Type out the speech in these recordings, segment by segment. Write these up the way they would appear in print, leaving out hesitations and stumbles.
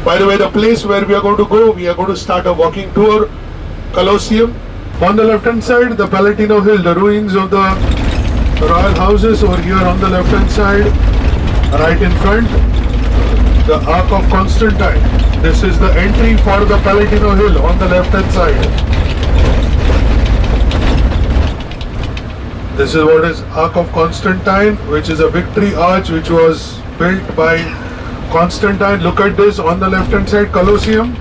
By the way, the place where we are going to go, we are going to start a walking tour, Colosseum. On the left hand side, the Palatino Hill, the ruins of the royal houses over here on the left hand side, right in front, the Ark of Constantine. This is the entry for the Palatino Hill on the left hand side. This is what is Ark of Constantine, which is a victory arch which was built by Constantine. Look at this on the left hand side, Colosseum.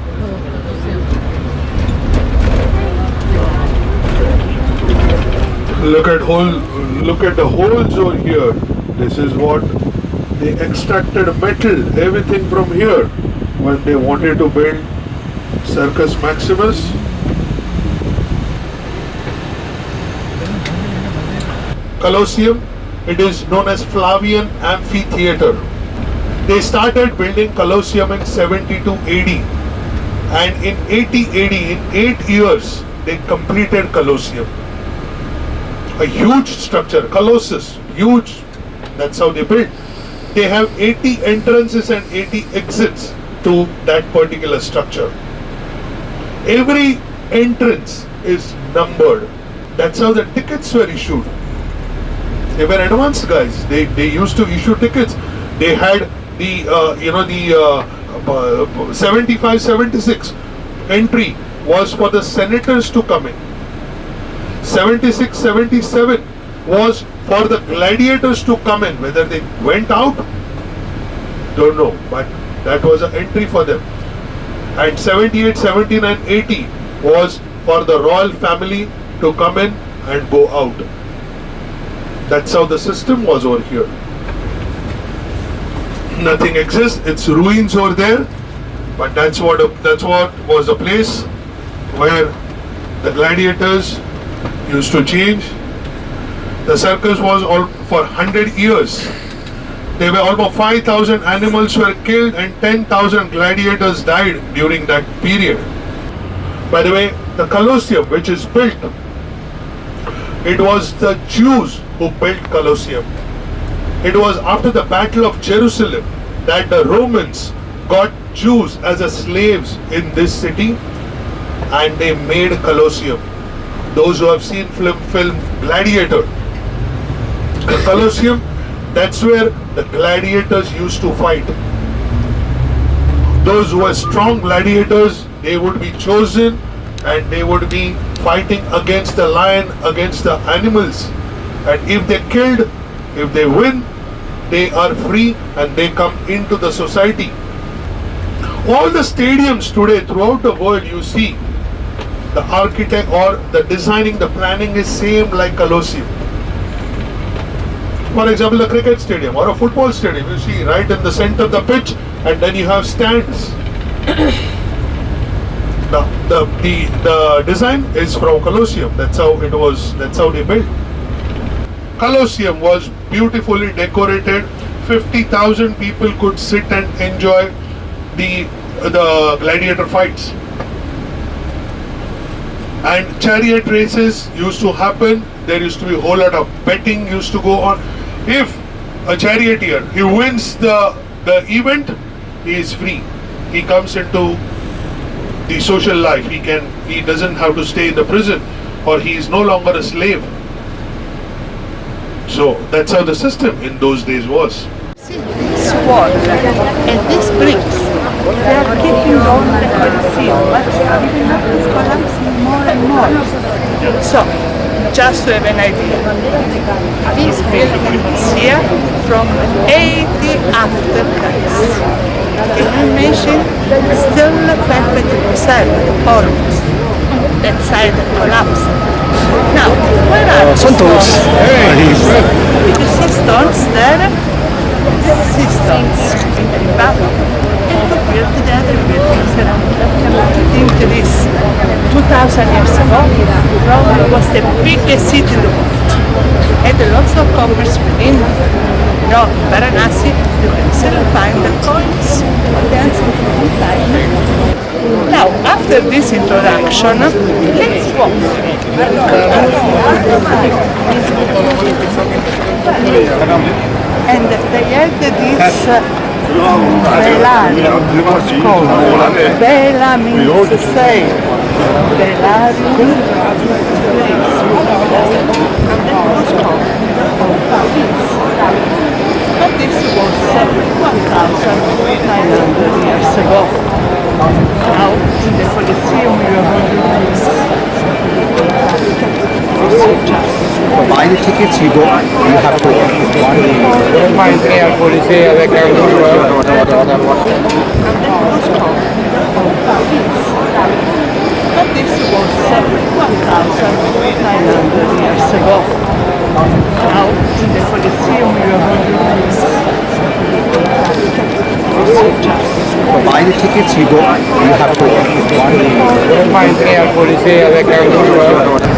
Look at the holes over here. This is what they extracted metal, everything from here when they wanted to build Circus Maximus. Colosseum, it is known as Flavian Amphitheater. They started building Colosseum in 72 AD, and in 80 AD, in 8 years, they completed Colosseum. A huge structure, Colossus, huge. That's how they built. They have 80 entrances and 80 exits to that particular structure. Every entrance is numbered. That's how the tickets were issued. They were advanced guys. They used to issue tickets. They had the 75-76 entry was for the senators to come in. 76-77 was for the gladiators to come in. Whether they went out, don't know, but that was an entry for them. And 78, 79, 80 was for the royal family to come in and go out. That's how the system was over here. Nothing exists. It's ruins over there, but that's what was the place where the gladiators used to change. The circus was all for 100 years. There were almost 5,000 animals were killed and 10,000 gladiators died during that period. By the way, the Colosseum, which is built, it was the Jews who built Colosseum. It was after the Battle of Jerusalem that the Romans got Jews as a slaves in this city, and they made Colosseum. Those who have seen film Gladiator, the Colosseum, that's where the gladiators used to fight. Those who were strong gladiators, they would be chosen and they would be fighting against the lion, against the animals. And if they killed, if they win, they are free and they come into the society. All the stadiums today throughout the world, you see the architect or the designing, the planning is same like Colosseum. For example, a cricket stadium or a football stadium, you see right in the center of the pitch, and then you have stands. The design is from Colosseum. That's how it was. That's how they built. Colosseum was beautifully decorated. 50,000 people could sit and enjoy the gladiator fights. And chariot races used to happen. There used to be a whole lot of betting used to go on. If a charioteer, he wins the event, he is free. He comes into the social life. He doesn't have to stay in the prison, or he is no longer a slave. So that's how the system in those days was. This wall and these bricks, they are keeping on the Colosseum, but it's collapsing more and more. So, just to have an idea, this building is here from 80 after Christ. Can you imagine? Still perfectly preserved, almost. That side collapsed. Now, where are the stones? You see stones there? See stones in battle. And compared to the other buildings around. Think this. 2,000 years ago, Rome was the biggest city in the world. Had lots of commerce within. No, Varanasi, you can still find the coins of the ancient time. Now, after this introduction, let's walk. And they had this Velar was called. Vela means to sail. Velarium place. And that was called Paris. But this was 1,900 years ago. Now, in the Colosseum, we are going to For buying the tickets, you have to Mind me al Coliseo de Carlos. But this was 1,900 years ago. Now, in the Colosseum, we are going to for buying the tickets, you have to Mind me al Coliseo de Carlos.